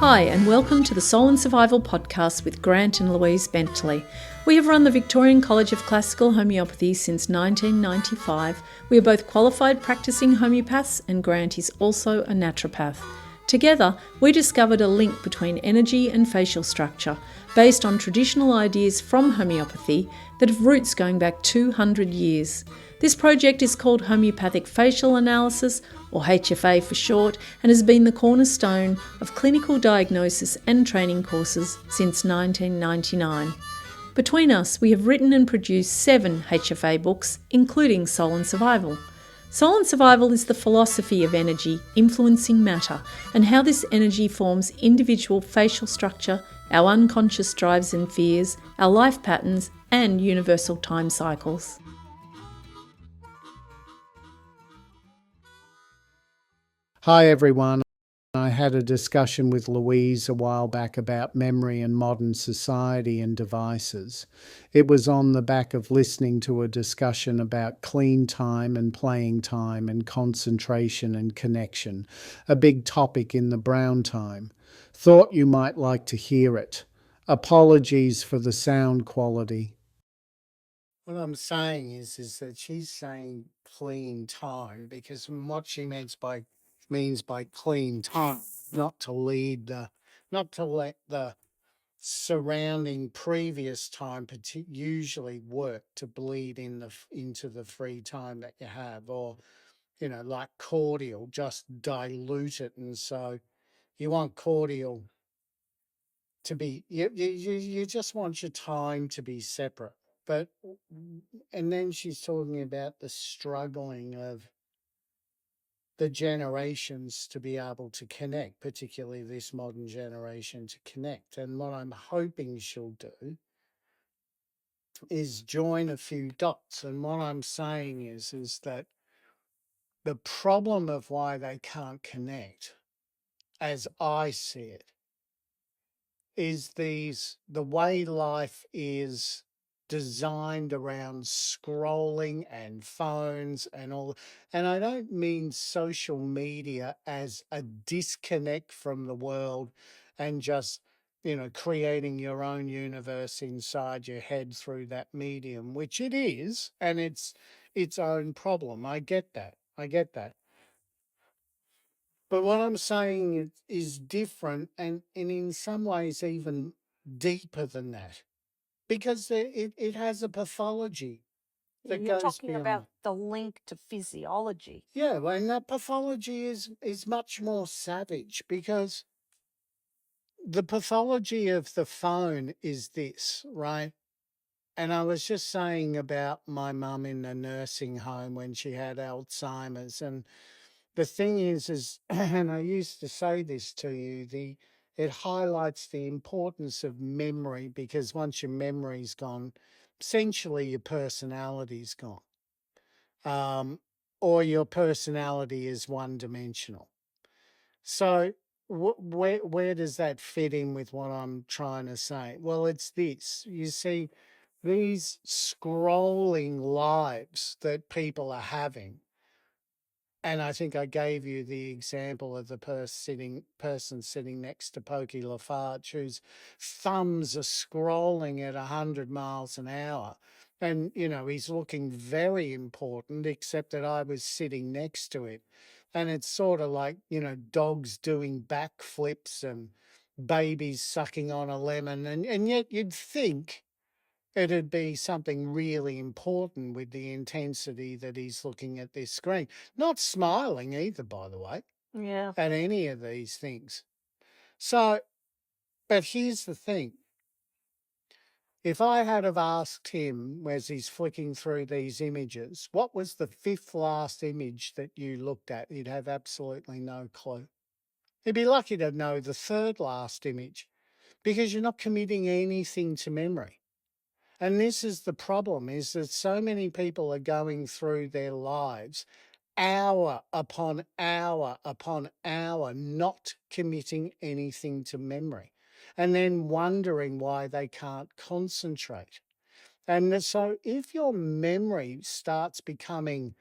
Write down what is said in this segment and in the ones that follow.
Hi, and welcome to the Soul and Survival podcast with Grant and Louise Bentley. We have run the Victorian College of Classical Homeopathy since 1995. We are both qualified practicing homeopaths, and Grant is also a naturopath. Together, we discovered a link between energy and facial structure based on traditional ideas from homeopathy that have roots going back 200 years. This project is called Homeopathic Facial Analysis, or HFA for short, and has been the cornerstone of clinical diagnosis and training courses since 1999. Between us, we have written and produced 7 HFA books, including Soul and Survival. Soul and Survival is the philosophy of energy influencing matter and how this energy forms individual facial structure, our unconscious drives and fears, our life patterns, and universal time cycles. Hi everyone. I had a discussion with Louise a while back about memory and modern society and devices. It was on the back of listening to a discussion about clean time and playing time and concentration and connection, a big topic in the Brown time. Thought you might like to hear it. Apologies for the sound quality. What I'm saying is that she's saying clean time because what she means by clean time, not to not to let the surrounding previous time usually work to bleed into the free time that you have, or like cordial, just dilute it, and so you want cordial to be you just want your time to be separate. But and then she's talking about the struggling of the generations to be able to connect, particularly this modern generation to connect. And what I'm hoping she'll do is join a few dots. And what I'm saying is that the problem of why they can't connect, as I see it, is the way life is designed around scrolling and phones and all. And I don't mean social media as a disconnect from the world and just creating your own universe inside your head through that medium, which it is, and it's its own problem. I get that. But what I'm saying is different, and in some ways even deeper than that, because it has a pathology that You're goes talking beyond. about the link to physiology. Yeah, well, and that pathology is much more savage, because the pathology of the phone is this, right? And I was just saying about my mum in the nursing home when she had Alzheimer's. And the thing is, and I used to say this to you, it highlights the importance of memory, because once your memory's gone, essentially your personality's gone. Or your personality is one dimensional. So where does that fit in with what I'm trying to say? Well, it's this. You see, these scrolling lives that people are having, and I think I gave you the example of the person sitting next to Pokey Lafarge, whose thumbs are scrolling at 100 miles an hour. And, he's looking very important, except that I was sitting next to him. And it's sort of like, dogs doing backflips and babies sucking on a lemon. And yet you'd think it'd be something really important with the intensity that he's looking at this screen. Not smiling either, by the way, Yeah. at any of these things. So, but here's the thing. If I had have asked him as he's flicking through these images, what was the 5th last image that you looked at? He'd have absolutely no clue. He'd be lucky to know the 3rd last image, because you're not committing anything to memory. And this is the problem, is that so many people are going through their lives hour upon hour upon hour, not committing anything to memory, and then wondering why they can't concentrate. And so if your memory starts becoming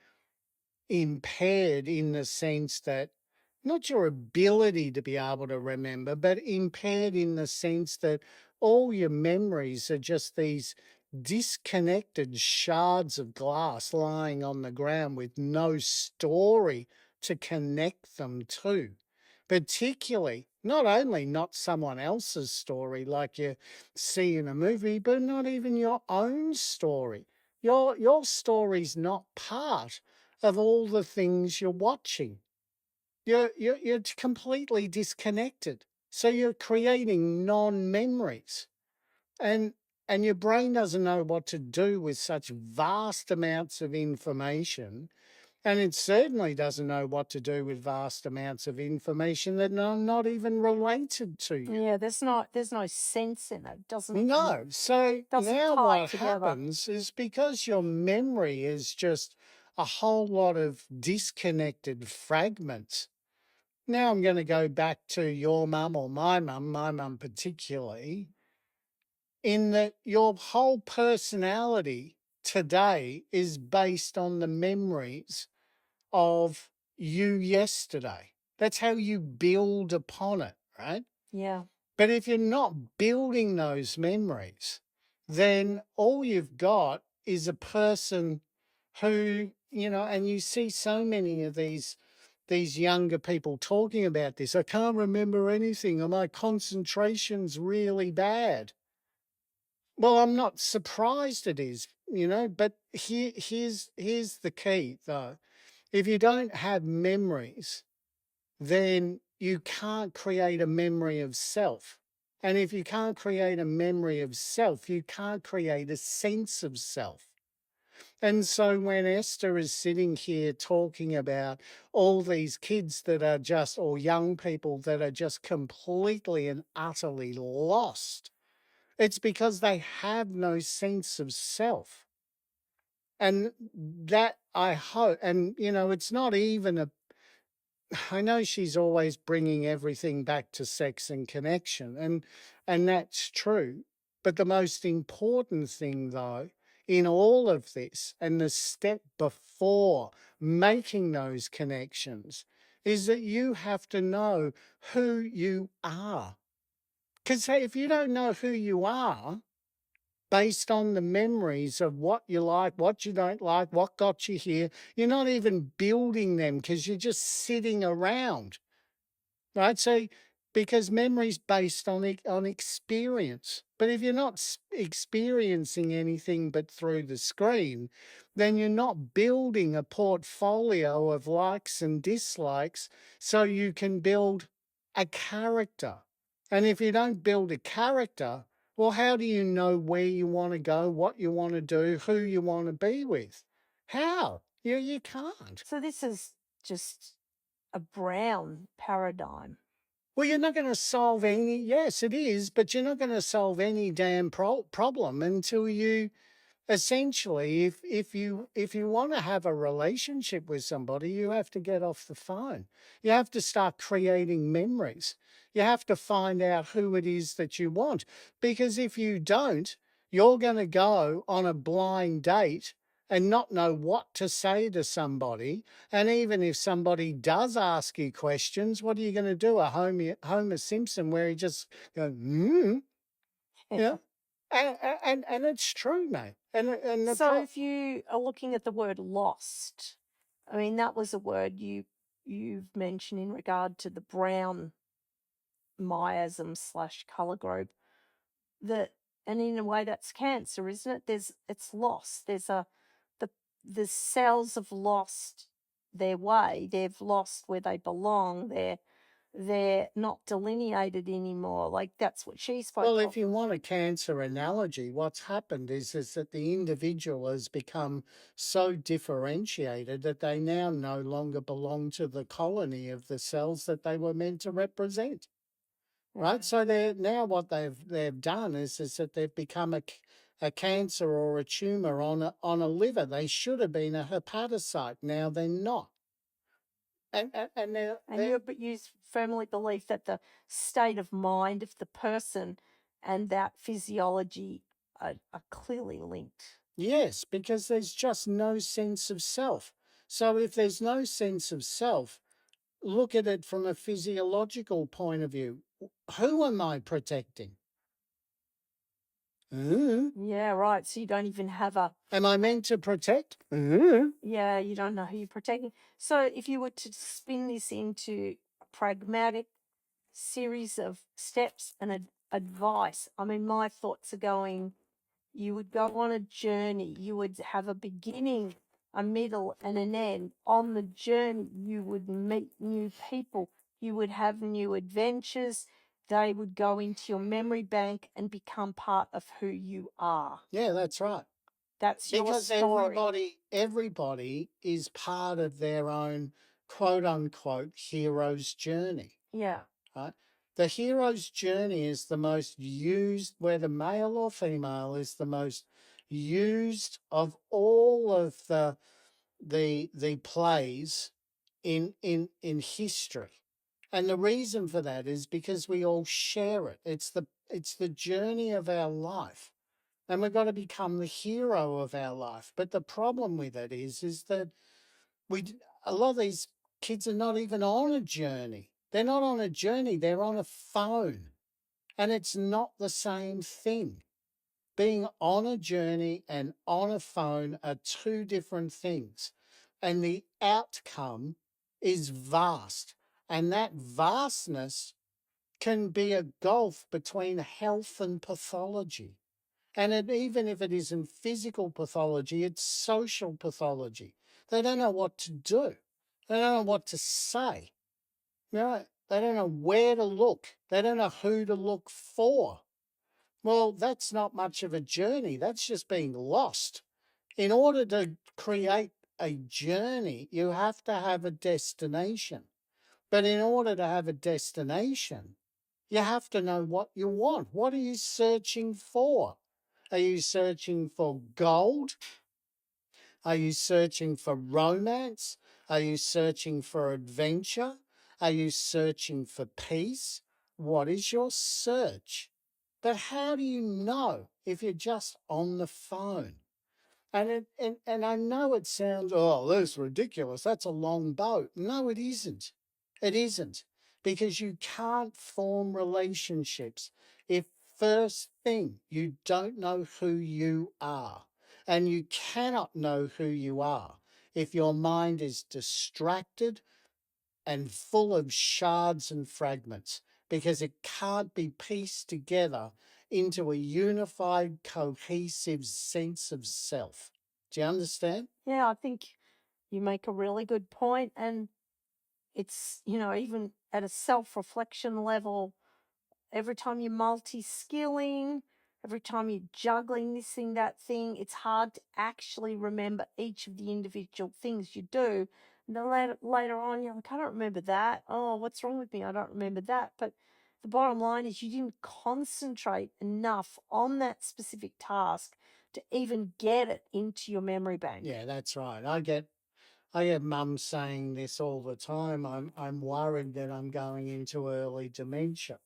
impaired, in the sense that not your ability to be able to remember, but impaired in the sense that all your memories are just these disconnected shards of glass lying on the ground with no story to connect them to. Particularly, not only not someone else's story like you see in a movie, but not even your own story. Your story's not part of all the things you're watching. You're completely disconnected. So you're creating non-memories. And and your brain doesn't know what to do with such vast amounts of information. And it certainly doesn't know what to do with vast amounts of information that are not even related to you. Yeah, there's no sense in it. No. So doesn't now tie what together. happens is because your memory is just a whole lot of disconnected fragments. Now I'm going to go back to your mum or my mum particularly, in that your whole personality today is based on the memories of you yesterday. That's how you build upon it, right? Yeah. But if you're not building those memories, then all you've got is a person who, and you see so many of these younger people talking about this. I can't remember anything, or my concentration's really bad. Well, I'm not surprised it is, but here's the key though. If you don't have memories, then you can't create a memory of self. And if you can't create a memory of self, you can't create a sense of self. And so when Esther is sitting here talking about all these kids that are just, or young people that are just completely and utterly lost, it's because they have no sense of self. And that I hope, and it's not even I know she's always bringing everything back to sex and connection, and that's true. But the most important thing, though, in all of this, and the step before making those connections, is that you have to know who you are. Because if you don't know who you are, based on the memories of what you like, what you don't like, what got you here, you're not even building them because you're just sitting around. Right? So, because memory's based on experience. But if you're not experiencing anything but through the screen, then you're not building a portfolio of likes and dislikes so you can build a character. And if you don't build a character, well, how do you know where you want to go, what you want to do, who you want to be with? How? You can't. So this is just a brown paradigm. Well, you're not going to solve any, yes, it is, but you're not going to solve any damn problem until you essentially, if you want to have a relationship with somebody, you have to get off the phone. You have to start creating memories. You have to find out who it is that you want. Because if you don't, you're going to go on a blind date and not know what to say to somebody. And even if somebody does ask you questions, what are you going to do? A Homer Simpson where he just goes, yeah. And it's true, mate. And So if you are looking at the word lost, I mean, that was a word you've mentioned in regard to the brown miasm / color group, that, and in a way that's cancer, isn't it? It's lost. The cells have lost their way. They've lost where they belong. They're not delineated anymore. Like that's what she spoke well, of. if you want a cancer analogy, what's happened is that the individual has become so differentiated that they now no longer belong to the colony of the cells that they were meant to represent. Right? So they're now what they've done is that they've become a cancer or a tumor on a liver. They should have been a hepatocyte. Now they're not. But you firmly believe that the state of mind of the person and that physiology are clearly linked. Yes, because there's just no sense of self. So if there's no sense of self, look at it from a physiological point of view. Who am I protecting? Yeah, right. So you don't even have a. Am I meant to protect? Yeah, you don't know who you're protecting. So if you were to spin this into a pragmatic series of steps and advice, I mean, my thoughts are going, you would go on a journey, you would have a beginning, a middle, and an end. On the journey, you would meet new people, you would have new adventures. They would go into your memory bank and become part of who you are. Yeah, that's right. That's your Because story. everybody is part of their own quote unquote hero's journey. Yeah. Right? The hero's journey is the most used, whether male or female, is the most used of all of the plays in history. And the reason for that is because we all share it. It's the journey of our life. And we've got to become the hero of our life. But the problem with it is that a lot of these kids are not even on a journey. They're not on a journey, they're on a phone. And it's not the same thing. Being on a journey and on a phone are two different things. And the outcome is vast. And that vastness can be a gulf between health and pathology. And even if it isn't physical pathology, it's social pathology. They don't know what to do. They don't know what to say. They don't know where to look. They don't know who to look for. Well, that's not much of a journey. That's just being lost. In order to create a journey, you have to have a destination. But in order to have a destination, you have to know what you want. What are you searching for? Are you searching for gold? Are you searching for romance? Are you searching for adventure? Are you searching for peace? What is your search? But how do you know if you're just on the phone? And I know it sounds, oh, that's ridiculous. That's a long boat. No, it isn't. It isn't. Because you can't form relationships if first thing you don't know who you are. And you cannot know who you are if your mind is distracted and full of shards and fragments, because it can't be pieced together into a unified, cohesive sense of self. Do you understand? Yeah, I think you make a really good point. And it's, even at a self reflection level, every time you're multi-skilling, every time you're juggling this thing, that thing, it's hard to actually remember each of the individual things you do. And then later on, you're like, I don't remember that. Oh, what's wrong with me? I don't remember that. But the bottom line is you didn't concentrate enough on that specific task to even get it into your memory bank. Yeah, that's right. I get mum saying this all the time. I'm worried that I'm going into early dementia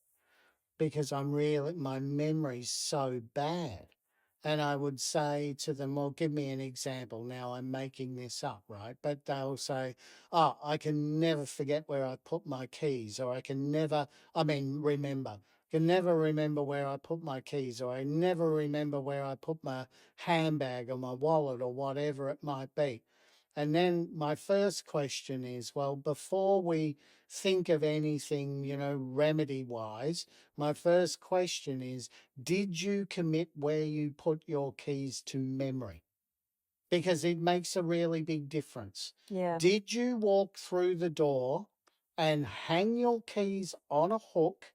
because my memory's so bad. And I would say to them, well, give me an example. Now I'm making this up, right? But they'll say, oh, I can never forget where I put my keys, or can never remember where I put my keys, or I never remember where I put my handbag or my wallet or whatever it might be. And then my first question is, well, before we think of anything, remedy wise, my first question is, did you commit where you put your keys to memory? Because it makes a really big difference. Yeah. Did you walk through the door and hang your keys on a hook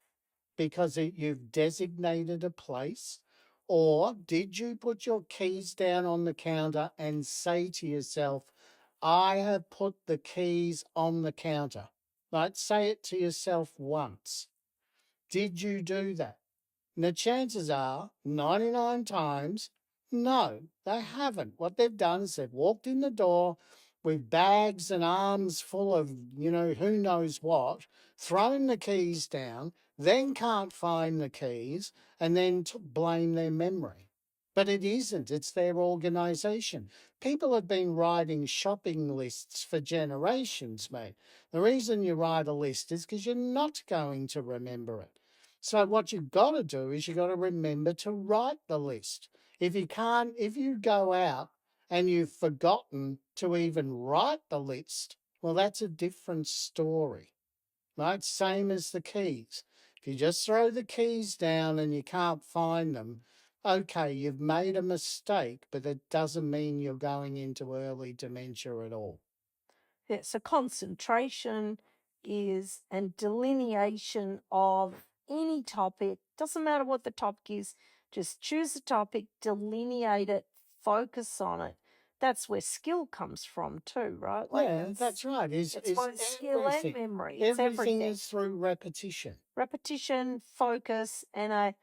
because you've designated a place? Or did you put your keys down on the counter and say to yourself, I have put the keys on the counter? Right? Say it to yourself once. Did you do that? And the chances are 99 times, no, they haven't. What they've done is they've walked in the door with bags and arms full of, who knows what, thrown the keys down, then can't find the keys, and then blame their memory. But it isn't. It's their organisation. People have been writing shopping lists for generations, mate. The reason you write a list is because you're not going to remember it. So what you've got to do is you've got to remember to write the list. If you go out and you've forgotten to even write the list, well, that's a different story, right? Same as the keys. If you just throw the keys down and you can't find them, okay, you've made a mistake, but it doesn't mean you're going into early dementia at all. Yeah, so concentration is and delineation of any topic, doesn't matter what the topic is, just choose a topic, delineate it, focus on it. That's where skill comes from too, right? Yeah, that's right. It's both skill and memory. It's everything everything. is through repetition. Repetition, focus, and a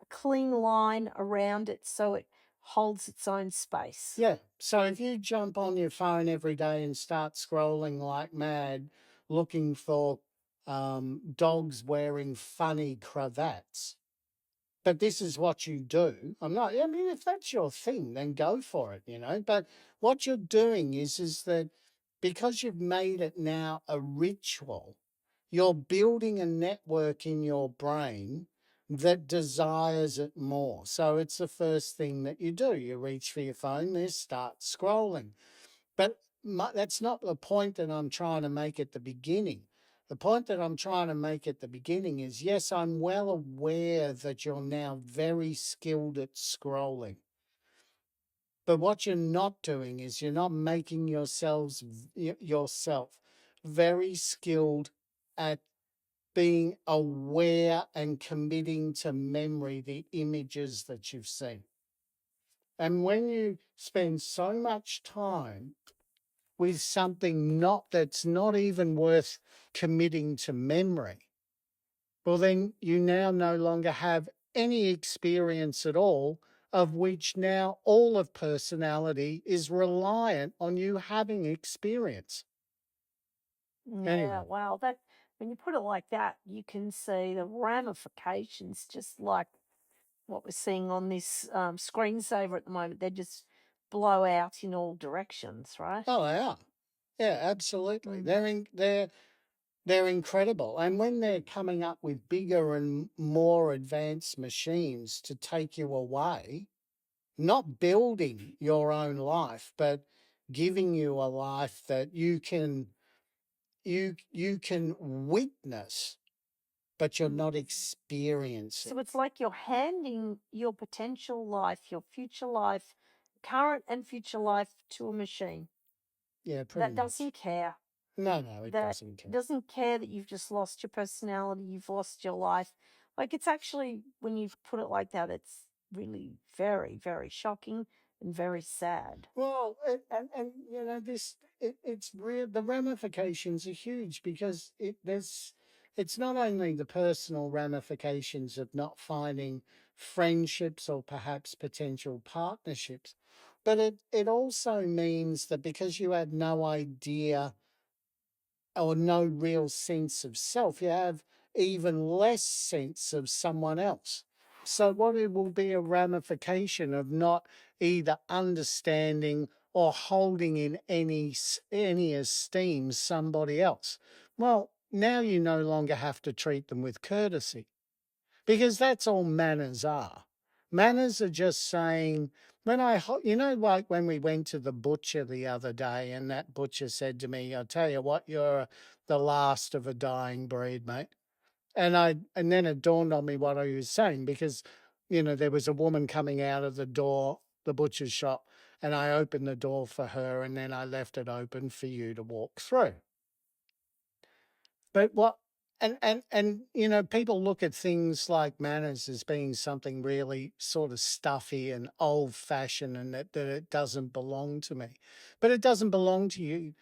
clean line around it so it holds its own space. Yeah. So if you jump on your phone every day and start scrolling like mad, looking for dogs wearing funny cravats, but this is what you do. I mean, if that's your thing, then go for it, But what you're doing is that because you've made it now a ritual, you're building a network in your brain that desires it more. So it's the first thing that you do. You reach for your phone, you start scrolling. But that's not the point that I'm trying to make at the beginning. The point that I'm trying to make at the beginning is, yes, I'm well aware that you're now very skilled at scrolling. But what you're not doing is you're not making yourself very skilled at being aware and committing to memory the images that you've seen. And when you spend so much time with something that's not even worth committing to memory, well, then you now no longer have any experience at all, of which now all of personality is reliant on you having experience. Yeah, Anyway. wow. That when you put it like that, you can see the ramifications, just like what we're seeing on this screensaver at the moment. They just blow out in all directions, right? Oh, they are. Yeah, absolutely. They're incredible. And when they're coming up with bigger and more advanced machines to take you away, not building your own life, but giving you a life that you can witness, but you're not experiencing. So it's like you're handing your potential life, your future life, current and future life to a machine Yeah, that pretty much. doesn't care. No, it That doesn't care. doesn't care that you've just lost your personality, you've lost your life. Like, it's actually, when you put it like that, it's really very, very shocking and very sad. Well, it's real. The ramifications are huge because it's not only the personal ramifications of not finding friendships or perhaps potential partnerships, but it also means that because you have no idea or no real sense of self, you have even less sense of someone else. So what it will be a ramification of not either understanding or holding in any esteem somebody else. Well, now you no longer have to treat them with courtesy, because that's all manners are. Manners are just saying, like when we went to the butcher the other day and that butcher said to me, I'll tell you what, you're the last of a dying breed, mate. And then it dawned on me what I was saying, because, there was a woman coming out of the door, the butcher's shop, and I opened the door for her and then I left it open for you to walk through. But people look at things like manners as being something really sort of stuffy and old fashioned, and that it doesn't belong to me. But it doesn't belong to you.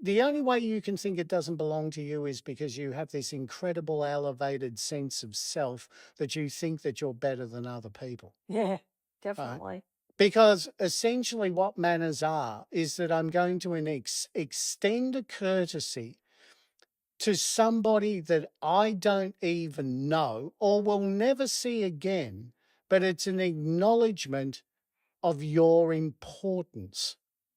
The only way you can think it doesn't belong to you is because you have this incredible elevated sense of self that you think that you're better than other people. Yeah, definitely. Because essentially what manners are is that I'm going to extend a courtesy to somebody that I don't even know or will never see again, but it's an acknowledgement of your importance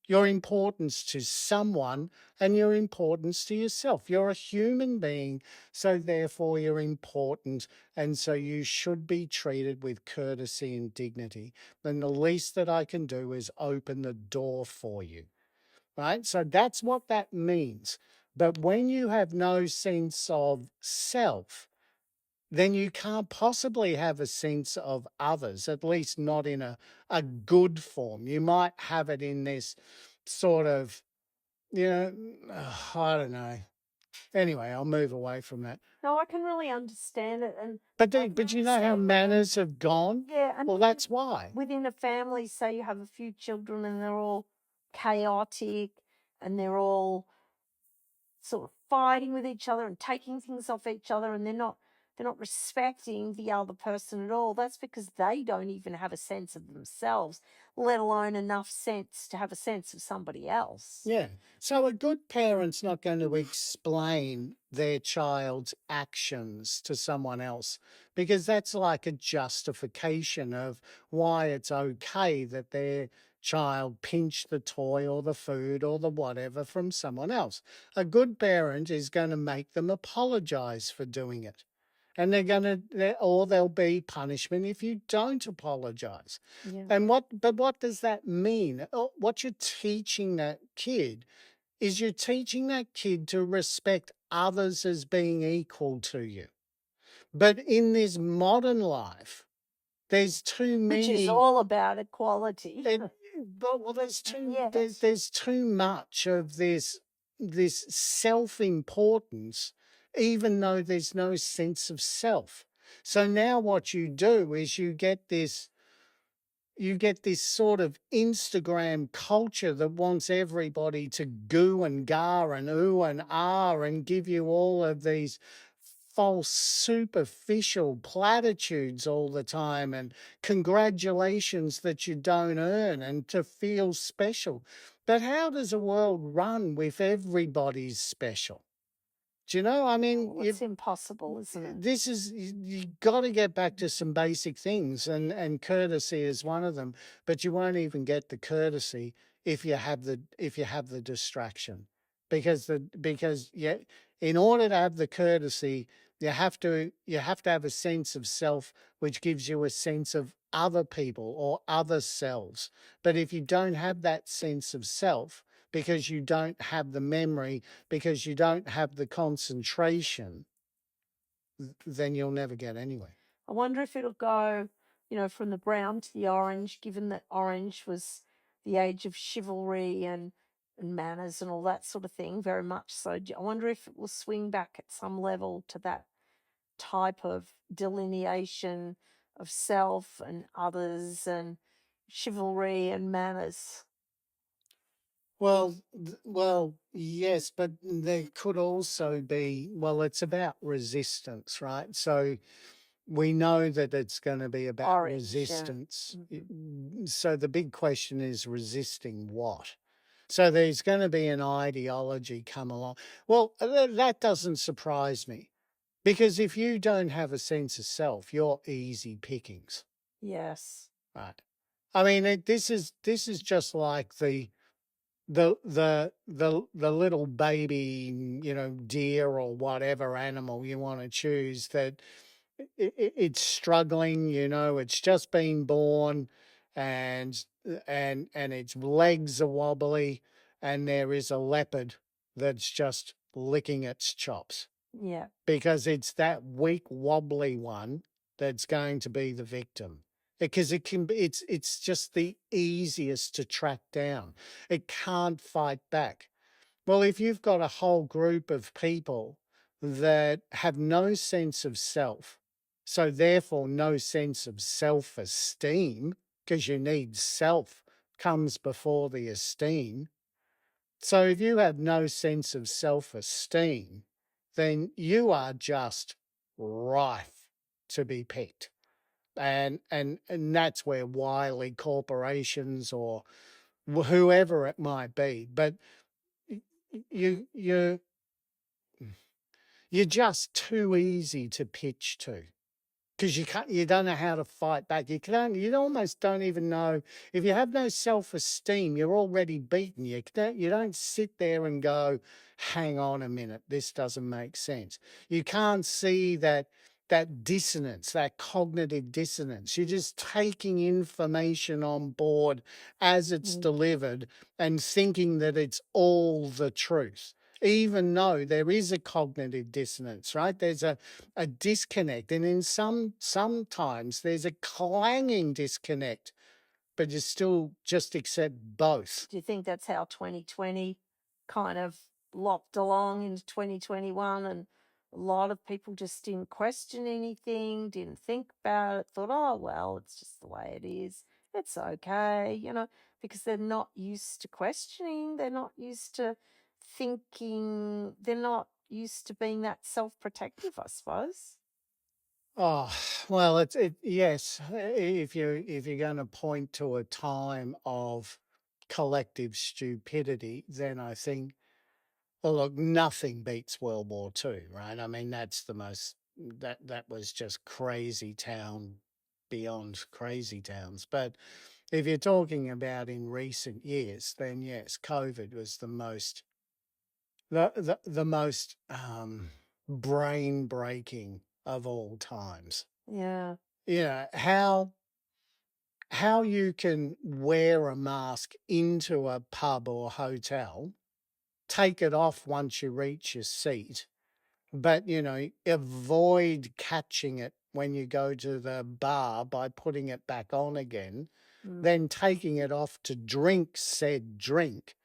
to someone and your importance to yourself. You're a human being, so therefore you're important, and so you should be treated with courtesy and dignity. Then the least that I can do is open the door for you, right? So that's what that means. But when you have no sense of self, then you can't possibly have a sense of others, at least not in a good form. You might have it in this sort of, I don't know. Anyway, I'll move away from that. No, I can really understand it, and But I can but you know how understand manners have gone? yeah, and Well, that's why. within a family, say you have a few children and they're all chaotic and they're all sort of fighting with each other and taking things off each other, and they're not respecting the other person at all. That's because they don't even have a sense of themselves, let alone enough sense to have a sense of somebody else. Yeah. So a good parent's not going to explain their child's actions to someone else, because that's like a justification of why it's okay that their child pinched the toy or the food or the whatever from someone else. A good parent is going to make them apologize for doing it. And or there'll be punishment if you don't apologize. Yeah. But what does that mean? What you're teaching that kid is you're teaching that kid to respect others as being equal to you. But in this modern life, there's too Which is many. all about equality. There's too Yes. there's too much of this self-importance, even though there's no sense of self. So now what you do is you get this sort of Instagram culture that wants everybody to goo and gar and ooh and ah and give you all of these false superficial platitudes all the time and congratulations that you don't earn and to feel special. But how does a world run if everybody's special? Do you know? I mean, Well, it's impossible, isn't it? this is you got to get back to some basic things, and courtesy is one of them. But you won't even get the courtesy if you have the distraction, because yeah, in order to have the courtesy, you have to have a sense of self, which gives you a sense of other people or other selves. But if you don't have that sense of self, because you don't have the memory, because you don't have the concentration, then you'll never get anywhere. I wonder if it'll go, from the brown to the orange, given that orange was the age of chivalry and manners and all that sort of thing, very much so. I wonder if it will swing back at some level to that type of delineation of self and others and chivalry and manners. Well, yes, but there could also be, it's about resistance, right? So we know that it's going to be about Orange, yeah. resistance. So the big question is resisting what? So there's going to be an ideology come along. Well, that doesn't surprise me, because if you don't have a sense of self, you're easy pickings, Yes. right? I mean, this is just like the little baby, deer or whatever animal you want to choose, that it's struggling, it's just been born, and its legs are wobbly, and there is a leopard that's just licking its chops, Yeah. because it's that weak, wobbly one that's going to be the victim. Because it's just the easiest to track down. It can't fight back. Well, if you've got a whole group of people that have no sense of self, so therefore no sense of self-esteem, because you need self comes before the esteem. So if you have no sense of self-esteem, then you are just rife to be picked. And that's where wily corporations or whoever it might be, but you you're just too easy to pitch to. because you don't know how to fight back. You almost don't even know, if you have no self-esteem, you're already beaten. You don't sit there and go, hang on a minute, this doesn't make sense. You can't see that dissonance, that cognitive dissonance. You're just taking information on board as it's delivered and thinking that it's all the truth, even though there is a cognitive dissonance, right? There's a disconnect. And in sometimes there's a clanging disconnect, but you still just accept both. Do you think that's how 2020 kind of lopped along into 2021, and a lot of people just didn't question anything, didn't think about it, thought, oh, well, it's just the way it is. It's okay, because they're not used to questioning. They're not used to thinking. They're not used to being that self-protective, I suppose. Oh, well, yes. If you're going to point to a time of collective stupidity, then I think, well, look, nothing beats World War II, right? I mean, that's the most, that was just crazy town beyond crazy towns. But if you're talking about in recent years, then yes, COVID was the most brain breaking of all times. Yeah. How you can wear a mask into a pub or hotel, take it off once you reach your seat, but avoid catching it when you go to the bar by putting it back on again, then taking it off to drink said drink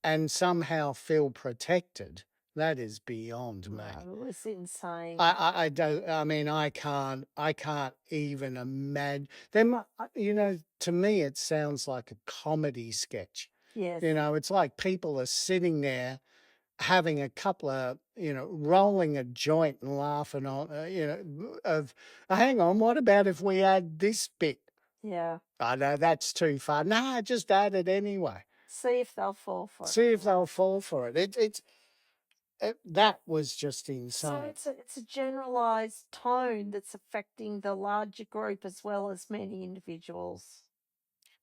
and somehow feel protected. That is beyond me. No, it was insane. I don't. I mean, I can't even imagine. To me, it sounds like a comedy sketch. Yes. It's like people are sitting there having a couple of, rolling a joint and laughing on, hang on, what about if we add this bit? Yeah. I know that's too far. Nah, just add it anyway. See if they'll fall for it. See if they'll fall for it. That was just insane. So it's a generalized tone that's affecting the larger group as well as many individuals.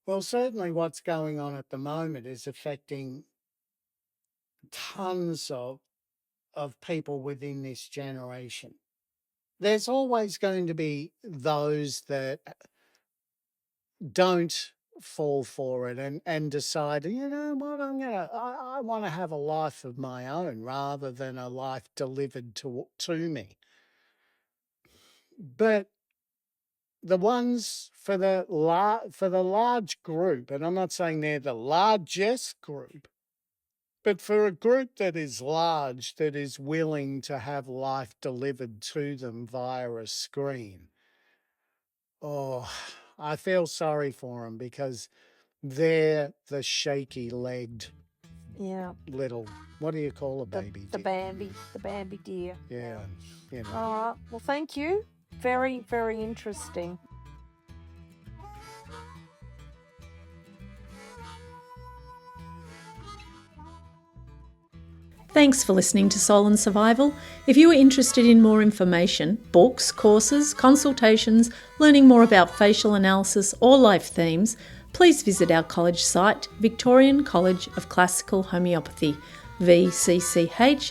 Well, certainly what's going on at the moment is affecting tons of people within this generation. There's always going to be those that don't fall for it and decide, you know what, I want to have a life of my own rather than a life delivered to me. But the ones for the large group, and I'm not saying they're the largest group, but for a group that is large, that is willing to have life delivered to them via a screen, oh, I feel sorry for them because they're the shaky-legged little, what do you call a baby deer? The Bambi deer. Yeah. All right. Well, thank you. Very, very interesting. Thanks for listening to Soul and Survival. If you are interested in more information, books, courses, consultations, learning more about facial analysis or life themes, please visit our college site, Victorian College of Classical Homeopathy, vcch.org.